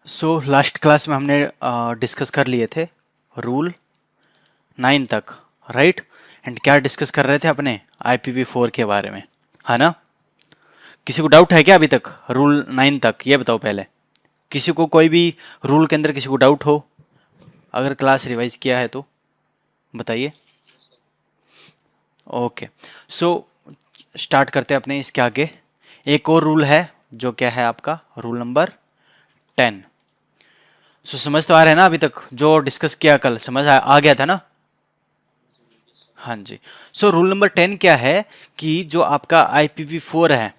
Last class में हमने discuss कर लिए थे रूल 9 तक, राइट। एंड क्या डिस्कस कर रहे थे अपने IPv4 के बारे में, है ना। किसी को डाउट है क्या अभी तक रूल 9 तक? ये बताओ पहले, किसी को कोई भी रूल के अंदर किसी को डाउट हो, अगर क्लास रिवाइज किया है तो बताइए। ओके, सो स्टार्ट करते हैं अपने इसके आगे। एक और रूल है जो क्या है आपका रूल नंबर 10। समझ तो आ रहा है ना, अभी तक जो डिस्कस किया कल समझ आ गया था ना। हाँ जी। रूल नंबर 10 क्या है कि जो आपका IPv4 है,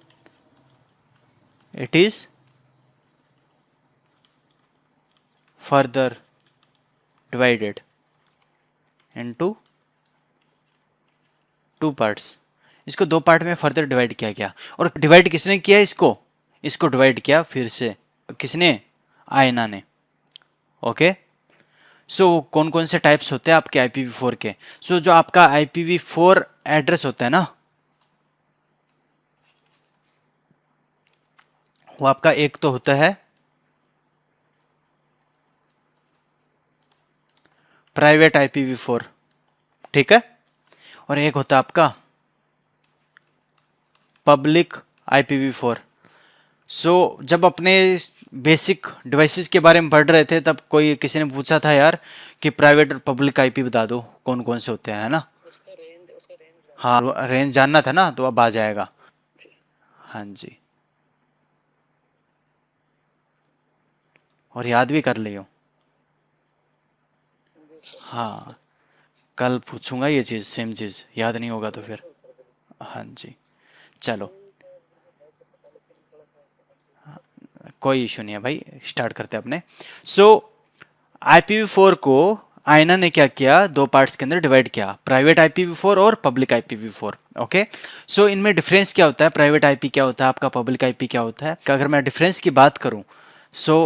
it is further divided into 2 parts. इसको 2 पार्ट में फर्दर डिवाइड किया गया। और डिवाइड किसने किया? इसको डिवाइड किया फिर से किसने? आयना ने। ओके, कौन कौन से टाइप्स होते हैं आपके IPv4 के? जो आपका IPv4 एड्रेस होता है ना, वो आपका एक तो होता है प्राइवेट IPv4, ठीक है, और एक होता है आपका पब्लिक IPv4। जब अपने बेसिक डिवाइसेस के बारे में पढ़ रहे थे तब किसी ने पूछा था यार कि प्राइवेट और पब्लिक IP बता दो कौन कौन से होते हैं, है ना। हाँ, रेंज जानना था ना, तो अब आ जाएगा। हाँ जी, और याद भी कर लियो। हाँ, कल पूछूंगा ये चीज़, सेम चीज़ याद नहीं होगा तो फिर। हाँ जी, चलो कोई इशू नहीं है भाई, स्टार्ट करते हैं अपने। IPv4 को आयना ने क्या किया? 2 पार्ट्स के अंदर डिवाइड किया, प्राइवेट IPv4 और पब्लिक IPv4। ओके, इनमें डिफरेंस क्या होता है? प्राइवेट IP क्या होता है आपका, पब्लिक IP क्या होता है? अगर मैं डिफरेंस की बात करूं,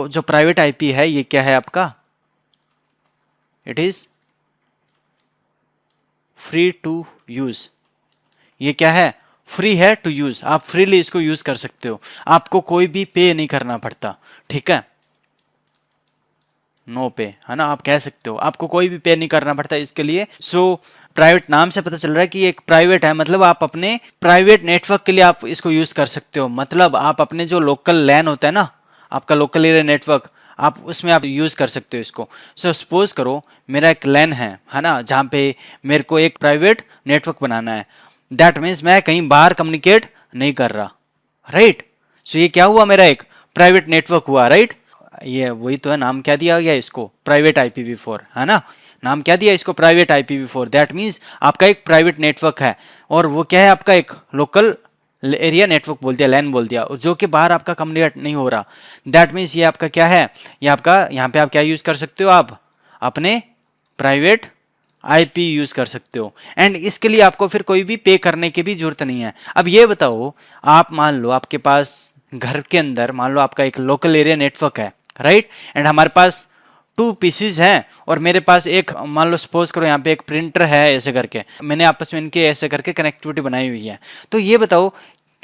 जो प्राइवेट IP है ये क्या है आपका? It is free to use. ये क्या है? फ्री है टू यूज, आप फ्रीली इसको यूज कर सकते हो, आपको कोई भी पे नहीं करना पड़ता, ठीक है। नो पे, है ना, आप कह सकते हो आपको कोई भी पे नहीं करना पड़ता इसके लिए। प्राइवेट नाम से पता चल रहा है कि एक प्राइवेट है, मतलब आप अपने प्राइवेट नेटवर्क के लिए आप इसको यूज कर सकते हो। मतलब आप अपने जो लोकल लैन होता है ना, आपका लोकल एरिया नेटवर्क, आप उसमें आप यूज कर सकते हो इसको। सपोज करो मेरा एक लैन है ना, जहाँ पे मेरे को एक प्राइवेट नेटवर्क बनाना है। दैट मीन्स मैं कहीं बाहर कम्युनिकेट नहीं कर रहा, राइट। ये क्या हुआ? मेरा एक प्राइवेट नेटवर्क हुआ, राइट। ये वही तो है, नाम क्या दिया गया इसको? प्राइवेट IPv4, है ना। नाम क्या दिया इसको? Private IPv4। दैट मीन्स आपका एक प्राइवेट नेटवर्क है, और वो क्या है आपका? एक लोकल एरिया नेटवर्क बोल दिया, लैन बोल दिया, जो कि बाहर आपका कम्युनिकेट नहीं हो रहा। दैट मीन्स ये आपका क्या है? ये आपका यहाँ पे आप क्या यूज कर सकते हो? आप अपने प्राइवेट IP यूज कर सकते हो। एंड इसके लिए आपको फिर कोई भी पे करने की भी जरूरत नहीं है। अब ये बताओ, आप मान लो आपके पास घर के अंदर मान लो आपका एक लोकल एरिया नेटवर्क है, राइट। एंड हमारे पास 2 पीसीज हैं, और मेरे पास एक मान लो सपोज करो यहाँ पे एक प्रिंटर है, ऐसे करके मैंने आपस में इनके ऐसे करके कनेक्टिविटी बनाई हुई है। तो ये बताओ,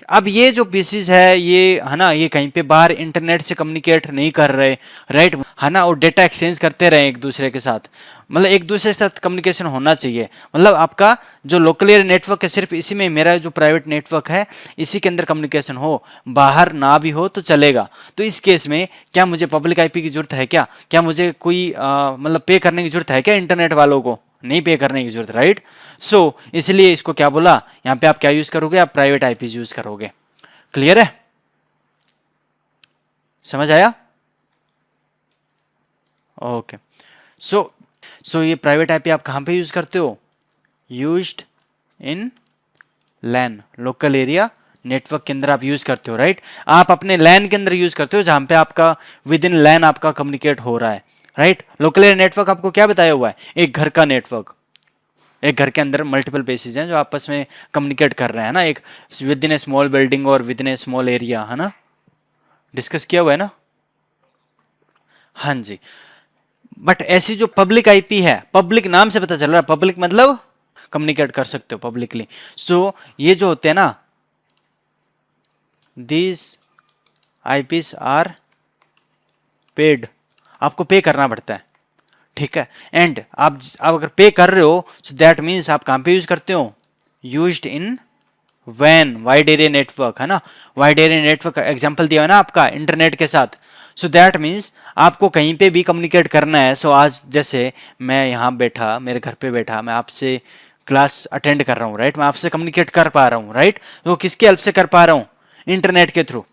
अब ये जो पीसीज है ये, है ना, ये कहीं पे बाहर इंटरनेट से कम्युनिकेट नहीं कर रहे, राइट, है ना, और डेटा एक्सचेंज करते रहे एक दूसरे के साथ। मतलब एक दूसरे के साथ कम्युनिकेशन होना चाहिए। मतलब आपका जो लोकल एरिया नेटवर्क है, सिर्फ इसी में, मेरा जो प्राइवेट नेटवर्क है इसी के अंदर कम्युनिकेशन हो, बाहर ना भी हो तो चलेगा। तो इस केस में क्या मुझे पब्लिक IP की जरूरत है क्या? क्या मुझे कोई मतलब पे करने की जरूरत है क्या इंटरनेट वालों को? नहीं पे करने की जरूरत, राइट। इसलिए इसको क्या बोला, यहां पे आप क्या यूज करोगे? आप प्राइवेट IP यूज करोगे। क्लियर है? समझ आया? ओके। सो ये प्राइवेट IP आप कहां पे यूज करते हो? Used in LAN, local area network के अंदर आप यूज करते हो, राइट। आप अपने लैन के अंदर यूज करते हो, जहां पे आपका विद इन लैन आपका कम्युनिकेट हो रहा है, राइट। लोकल एरिया नेटवर्क आपको क्या बताया हुआ है? एक घर का नेटवर्क। एक घर के अंदर मल्टीपल पेसेज हैं जो आपस में कम्युनिकेट कर रहे हैं ना, एक within a small building और within a small area, है ना। डिस्कस किया हुआ है ना। हाँ जी। बट ऐसी जो पब्लिक IP है, पब्लिक नाम से पता चल रहा है, पब्लिक मतलब कम्युनिकेट कर सकते हो पब्लिकली। ये जो होते हैं ना, दीज IPs आर पेड, आपको पे करना पड़ता है, ठीक है। एंड आप अगर पे कर रहे हो सो दैट मीन्स आप कहाँ पे यूज करते हो, यूज्ड इन वैन, वाइड एरिया नेटवर्क, है ना। वाइड एरिया नेटवर्क एग्जांपल दिया है ना आपका इंटरनेट के साथ। सो दैट मीन्स आपको कहीं पे भी कम्युनिकेट करना है। सो आज जैसे मैं यहाँ बैठा, मेरे घर पे बैठा, मैं आपसे क्लास अटेंड कर रहा हूँ, राइट। मैं आपसे कम्युनिकेट कर पा रहा हूँ, राइट। तो किसके हेल्प से कर पा रहा हूँ, इंटरनेट के थ्रू,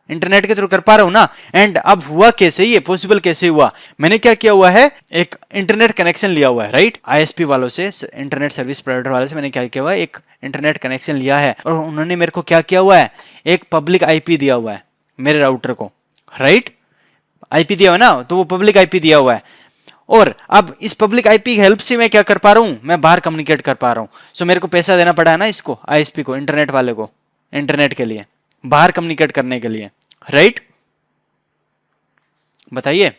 इंटरनेट के थ्रू कर पा रहा हूं ना। एंड अब हुआ कैसे, ये पॉसिबल कैसे हुआ, मैंने क्या किया हुआ है, एक इंटरनेट कनेक्शन लिया हुआ है, राइट। आईएसपी वालों से, इंटरनेट सर्विस प्रोवाइडर वाले से मैंने क्या किया हुआ है, एक इंटरनेट कनेक्शन लिया है, और उन्होंने मेरे को क्या किया हुआ है, एक पब्लिक आईपी दिया हुआ है मेरे राउटर को, राइट। आईपी दिया हुआ ना, तो वो पब्लिक आईपी दिया हुआ है। और अब इस पब्लिक आईपी की हेल्प से मैं क्या कर पा रहा हूं, मैं बाहर कम्युनिकेट कर पा रहा हूं। सो मेरे को पैसा देना पड़ा है ना इसको, आईएसपी को, इंटरनेट वाले को, इंटरनेट के लिए, बाहर कम्युनिकेट करने के लिए, राइट। बताइए।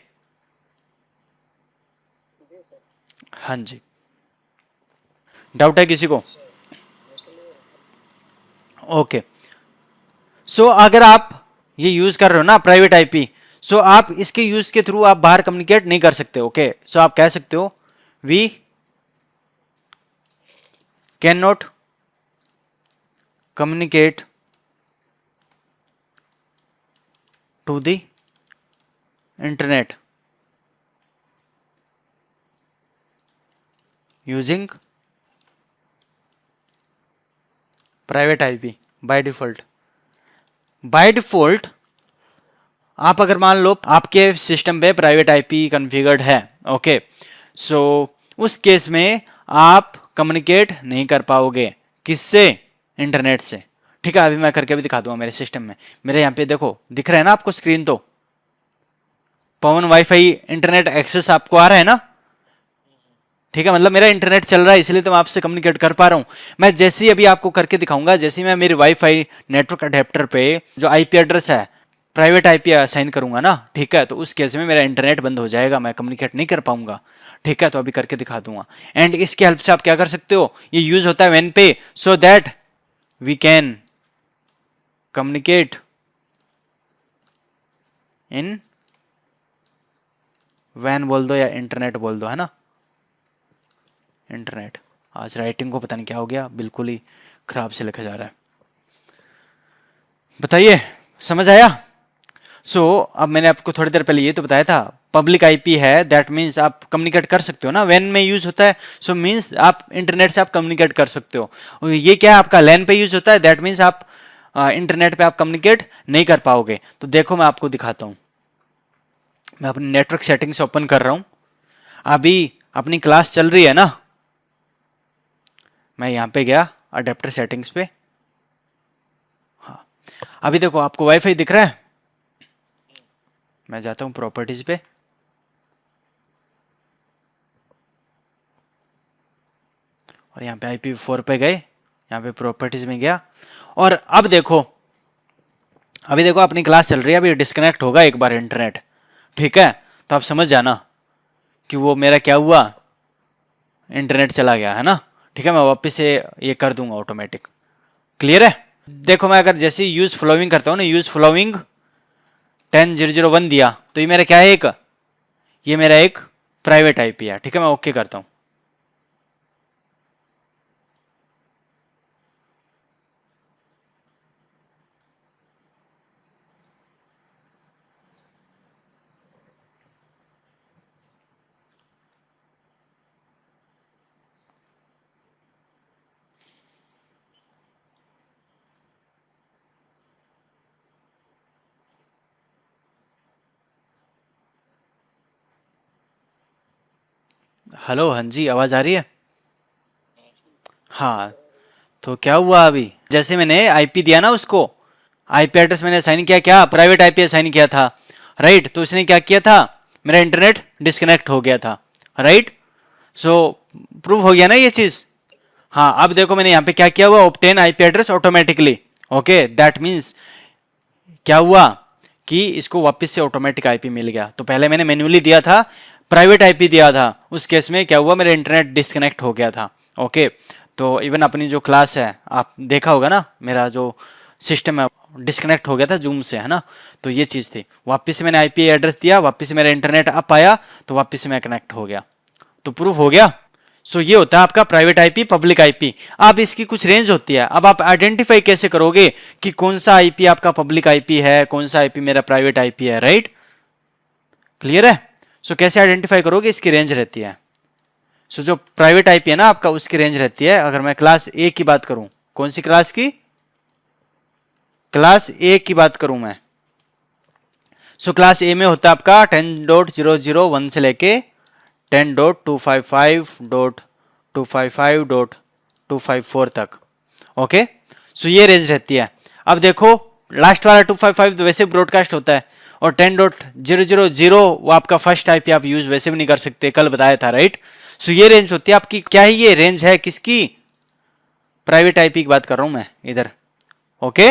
हाँ जी, डाउट है किसी को? ओके। सो अगर आप ये यूज कर रहे हो ना प्राइवेट आईपी, सो आप इसके यूज के थ्रू आप बाहर कम्युनिकेट नहीं कर सकते, ओके। सो आप कह सकते हो we can not communicate to the internet using private IP by default. By default आप अगर मान लो आपके सिस्टम पे प्राइवेट आईपी कॉन्फ़िगर्ड है, ओके, सो उस केस में आप कम्युनिकेट नहीं कर पाओगे, किससे, इंटरनेट से, ठीक है। अभी मैं करके भी दिखा दूंगा मेरे सिस्टम में। मेरे यहाँ पे देखो दिख रहा है ना आपको स्क्रीन, तो पवन वाईफाई इंटरनेट एक्सेस आपको आ रहा है ना, ठीक है। मतलब मेरा इंटरनेट चल रहा है, इसलिए तो मैं आपसे कम्युनिकेट कर पा रहा हूं। मैं जैसे ही अभी आपको करके दिखाऊंगा, जैसे ही मैं मेरे वाईफाई नेटवर्क अडेप्टर पे जो आईपी एड्रेस है, प्राइवेट आईपी असाइन करूंगा ना, ठीक है, तो उस केस में मेरा इंटरनेट बंद हो जाएगा, मैं कम्युनिकेट नहीं कर पाऊंगा, ठीक है। तो अभी करके दिखा दूंगा। एंड इसकी हेल्प से आप क्या कर सकते हो, ये यूज होता है वैन पे, so that we can communicate in वैन बोल दो या इंटरनेट बोल दो, है ना, इंटरनेट। आज राइटिंग को पता नहीं क्या हो गया, बिल्कुल ही खराब से लिखा जा रहा है। बताइए, समझ आया? अब मैंने आपको थोड़ी देर पहले ये तो बताया था, पब्लिक आईपी है, दैट मीन्स आप कम्युनिकेट कर सकते हो ना, वैन में यूज होता है, सो मीन्स आप इंटरनेट से आप कम्युनिकेट कर सकते हो। और ये क्या है, आपका लैन पे यूज होता है, दैट मीन्स आप इंटरनेट पे आप कम्युनिकेट नहीं कर पाओगे। तो देखो मैं आपको दिखाता हूं, मैं अपनी नेटवर्क सेटिंग्स ओपन कर रहा हूं, अभी अपनी क्लास चल रही है ना, मैं यहां पे गया अडेप्टर सेटिंग्स पे, हाँ अभी देखो आपको वाईफाई दिख रहा है, मैं जाता हूं प्रॉपर्टीज पे, और यहाँ पे IPv4 पे गए, यहाँ पे प्रॉपर्टीज में गया, और अब देखो, अभी देखो अपनी क्लास चल रही है, अभी डिस्कनेक्ट होगा एक बार इंटरनेट, ठीक है। तो आप समझ जाना कि वो मेरा क्या हुआ, इंटरनेट चला गया, है ना, ठीक है। मैं वापस से ये कर दूंगा ऑटोमेटिक, क्लियर है। देखो मैं अगर जैसे यूज फ्लोइंग करता हूँ ना, यूज फ्लोइंग 10.0.0.1 दिया, तो ये मेरा क्या है, ये मेरा एक प्राइवेट आईपी है, ठीक है। मैं ओके करता हूँ, हेलो, हाँ जी, आवाज आ रही है? हाँ, तो क्या हुआ, अभी जैसे मैंने आईपी दिया ना उसको, आईपी एड्रेस मैंने असाइन किया, क्या प्राइवेट आईपी असाइन किया था, राइट। तो उसने क्या किया था, मेरा इंटरनेट डिस्कनेक्ट हो गया था, राइट। सो प्रूव हो गया ना ये चीज। हाँ, अब देखो मैंने यहाँ पे क्या किया हुआ, obtain IP address automatically, okay, that means क्या हुआ कि इसको वापस से ऑटोमेटिक आईपी मिल गया। तो पहले मैंने मैन्युअली दिया था, प्राइवेट आईपी दिया था, उस केस में क्या हुआ, मेरा इंटरनेट डिस्कनेक्ट हो गया था, ओके। तो इवन अपनी जो क्लास है, आप देखा होगा ना, मेरा जो सिस्टम डिस्कनेक्ट हो गया था जूम से, है ना। तो ये चीज़ थी, वापस से मैंने आईपी एड्रेस दिया, वापस से मेरा इंटरनेट अप आया, तो वापस से मैं कनेक्ट हो गया, तो प्रूफ हो गया। सो ये होता है आपका प्राइवेट आईपी, पब्लिक आईपी। अब इसकी कुछ रेंज होती है, अब आप आइडेंटिफाई कैसे करोगे कि कौन सा आईपी आपका पब्लिक आईपी है, कौन सा आईपी मेरा प्राइवेट आईपी है, राइट। क्लियर है। सो कैसे आइडेंटिफाई करोगे, इसकी रेंज रहती है। सो जो प्राइवेट आईपी है ना आपका, उसकी रेंज रहती है, अगर मैं क्लास ए की बात करूं, कौन सी क्लास की, क्लास ए की बात करूं मैं। सो क्लास ए में होता है आपका 10.001 से लेके 10.255.255.254 तक। ओके, सो ये रेंज रहती है। अब देखो लास्ट वाला 255 तो वैसे ब्रॉडकास्ट होता है, और 10.000 वो आपका फर्स्ट आईपी, आप यूज वैसे भी नहीं कर सकते, कल बताया था, राइट। सो ये रेंज होती है आपकी, क्या है ये रेंज है किसकी, प्राइवेट आईपी की बात कर रहा हूं मैं इधर। ओके,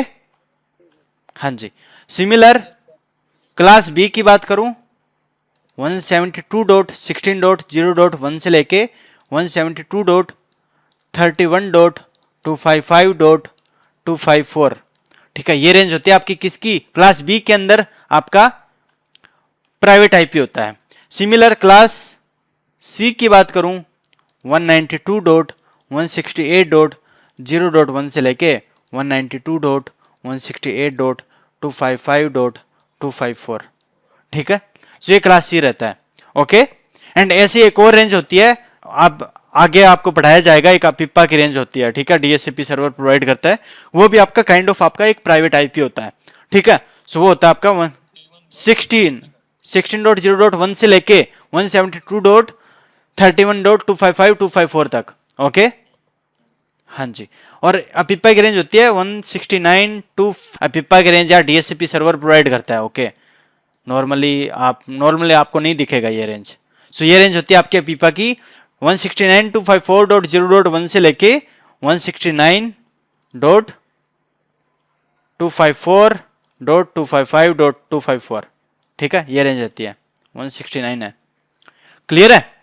हाँ जी। सिमिलर क्लास बी की बात करूं, 172.16.0.1 से लेके 172.31.255.254, ठीक है। ये रेंज होती है आपकी किसकी, क्लास बी के अंदर आपका प्राइवेट आईपी होता है। सिमिलर क्लास सी की बात करूं, 192.168.0.1 से लेके 192.168.255.254, ठीक है। तो ये क्लास सी रहता है। ओके, एंड ऐसी एक और रेंज होती है, अब आगे आपको पढ़ाया जाएगा, एक पिप्पा की रेंज होती है, ठीक है, डीएससीपी सर्वर प्रोवाइड करता है, वो भी आपका काइंड ऑफ आपका एक प्राइवेट आईपी होता है, ठीक है। सो वो होता है आपका 16.0.1 से लेके 172.31.255.254 तक। ओके, हाँ जी। और अपिप्पा की रेंज होती है 169 टू, अपिप्पा की रेंज या डीएससीपी सर्वर प्रोवाइड करता है। ओके, नॉर्मली आपको नहीं दिखेगा ये रेंज। सो ये रेंज होती है आपके अपिप्पा की 169.254.0.1 से लेके 169.254.255.254, ठीक है, ये रेंज रहती है, 169 है। क्लियर है।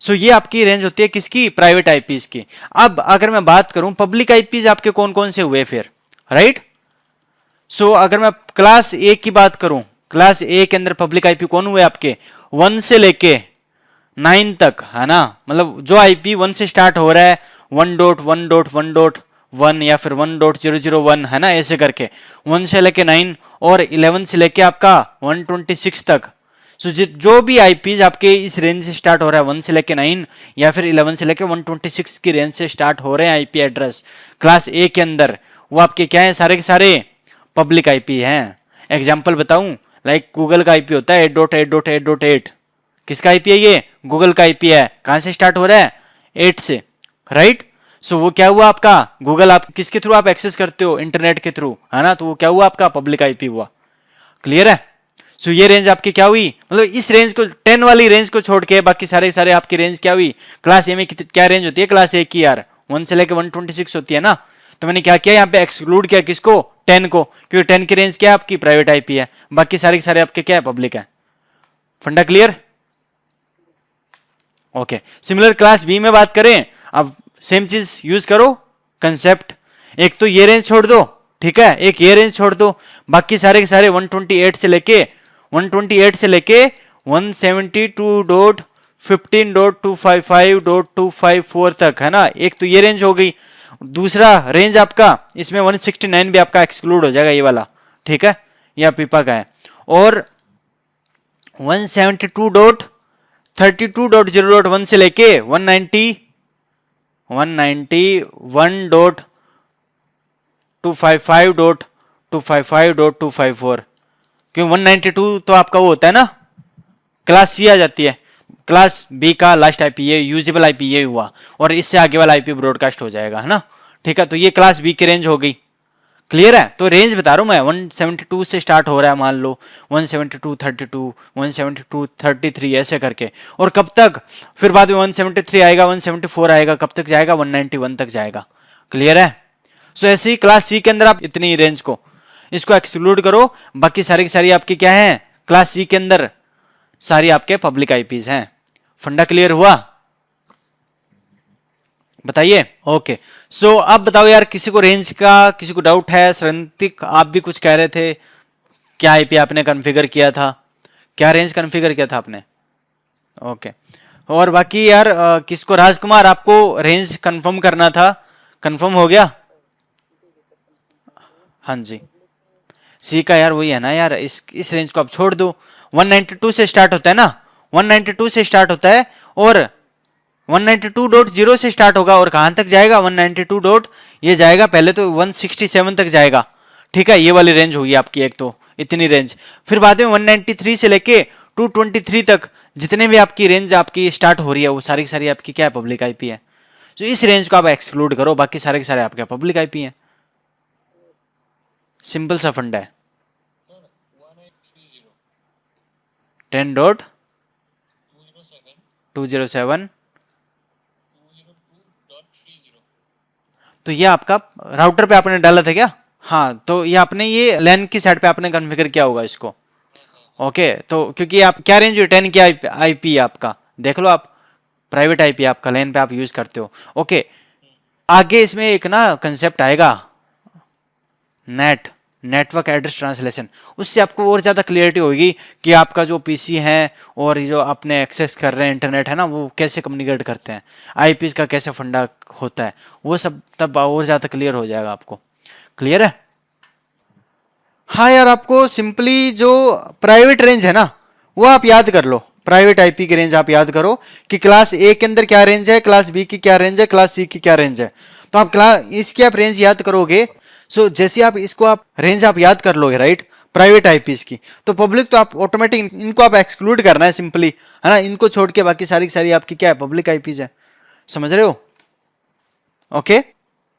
सो ये आपकी रेंज होती है किसकी, प्राइवेट आईपीज की। अब अगर मैं बात करूं पब्लिक आईपीज आपके कौन कौन से हुए फिर, राइट। सो अगर मैं क्लास ए की बात करूं, क्लास ए के अंदर पब्लिक आईपी कौन हुए आपके, 1 से लेके 9 तक, है ना। मतलब जो आईपी 1 से स्टार्ट हो रहा है, 1.1.1.1 या फिर 1.001, है ना, ऐसे करके 1 से लेके 9 और 11 से लेके आपका 126 तक। सो जो भी आईपीज आपके इस रेंज से स्टार्ट हो रहा है, 1 से लेके 9 या फिर 11 से लेके 126 की रेंज से स्टार्ट हो रहे हैं आईपी एड्रेस क्लास ए के अंदर, वो आपके क्या है, सारे के सारे पब्लिक आईपी हैं। एग्जांपल बताऊं, लाइक गूगल का आईपी होता है 8.8.8.8, किसका आईपी है ये, गूगल का आईपी है। कहां से स्टार्ट हो रहा है, 8 से, राइट। सो वो क्या हुआ आपका गूगल, आप किसके थ्रू आप एक्सेस करते हो, इंटरनेट के थ्रू, है ना, तो वो क्या हुआ आपका पब्लिक आईपी हुआ। क्लियर है। सो ये रेंज आपकी क्या हुई, मतलब इस रेंज को 10 वाली रेंज को छोड़ के बाकी सारे सारे आपकी रेंज क्या हुई, क्लास ए में क्या रेंज होती है, क्लास ए की यार 1 से लेके 126 होती है ना। तो मैंने क्या किया, यहाँ पे एक्सक्लूड किया किसको, 10 को, क्योंकि 10 की रेंज क्या है आपकी, प्राइवेट आईपी है, बाकी सारे के सारे आपके क्या है, पब्लिक है। फंडा clear. Okay, similar class B में बात करें, अब सेम चीज यूज करो कंसेप्ट, एक तो ये रेंज छोड़ दो, ठीक है, एक ये रेंज छोड़ दो, बाकी सारे के सारे 128 से लेके 172.15.255.254 तक, है ना। एक तो ये रेंज हो गई, दूसरा रेंज आपका इसमें 169 भी आपका एक्सक्लूड हो जाएगा, ये वाला, ठीक है, यह पीपा का है। और 172.32.0.1 से लेके 191.255.254, क्योंकि 192 तो आपका वो होता है ना, क्लास सी आ जाती है, क्लास बी का लास्ट आईपी ये यूजेबल आईपी ये हुआ, और इससे आगे वाला आईपी ब्रॉडकास्ट हो जाएगा, है ना, ठीक है। तो ये क्लास बी की रेंज हो गई। क्लियर है। तो रेंज बता रहा हूं मैं, 172 से स्टार्ट हो रहा है, मान लो 172.32, 172.33 ऐसे करके, और कब तक, फिर बाद में 173 आएगा, 174 आएगा, कब तक जाएगा, 191 तक जाएगा। क्लियर है। सो ऐसे ही क्लास सी के अंदर आप इतनी रेंज को इसको एक्सक्लूड करो, बाकी सारी की सारी आपकी क्या है, क्लास सी के अंदर सारी आपके पब्लिक आईपीज हैं। फंडा क्लियर हुआ। बताइए। ओके, सो अब बताओ यार, किसी को रेंज का किसी को डाउट है? श्रंतिक आप भी कुछ कह रहे थे, क्या आईपी आपने कॉन्फ़िगर किया था, क्या रेंज कॉन्फ़िगर किया था आपने? ओके, और बाकी यार किसको, राजकुमार आपको रेंज कंफर्म करना था, कंफर्म हो गया? हाँ जी, सी का यार वही है ना यार, इस रेंज को आप छोड़ दो। 192 से स्टार्ट होता है ना, 192 से स्टार्ट होता है, और 192.0 से स्टार्ट होगा, और कहां तक जाएगा? 192 डॉट, ये जाएगा पहले तो 167 तक जाएगा, ठीक है, ये वाली रेंज होगी आपकी एक तो, इतनी रेंज। फिर बाद में 193 से लेके 223 तक जितने भी आपकी रेंज आपकी स्टार्ट हो रही है, वो सारी की सारी आपकी क्या है? पब्लिक आईपी है। तो इस रेंज को आप एक्सक्लूड करो, बाकी सारे के सारे आपके पब्लिक आईपी हैं। सिंपल सा फंडा है। 10.207, तो ये आपका राउटर पे आपने डाला था क्या? हाँ, तो ये आपने ये लैन की साइड पे आपने कॉन्फ़िगर किया होगा इसको। ओके, तो क्योंकि आप क्या रेंज 10 की आईपी आपका, देख लो आप, प्राइवेट आईपी आपका लैन पे आप यूज करते हो। ओके, आगे इसमें एक ना कंसेप्ट आएगा, नेट नेटवर्क एड्रेस ट्रांसलेशन, उससे आपको और ज़्यादा क्लियरिटी होगी कि आपका जो पीसी है और जो आपने एक्सेस कर रहे हैं इंटरनेट है ना, वो कैसे कम्युनिकेट करते हैं, आईपीस का कैसे फंडा होता है, वो सब तब और ज़्यादा क्लियर हो जाएगा आपको। क्लियर है? हाँ यार, आपको सिंपली जो प्राइवेट रेंज है ना, वो आप याद कर लो, प्राइवेट आईपी की रेंज आप याद करो कि क्लास ए के अंदर क्या रेंज है, क्लास बी की क्या रेंज है, क्लास सी की क्या रेंज है। तो आप क्लास इसकी आप रेंज याद करोगे, सो जैसे आप इसको आप रेंज आप याद कर लोगे, राइट, प्राइवेट आईपीस की, तो पब्लिक तो आप ऑटोमेटिक इनको आप एक्सक्लूड करना है सिंपली, है ना, इनको छोड़ के बाकी सारी की सारी आपकी क्या है? पब्लिक आईपीज है। समझ रहे हो? ओके।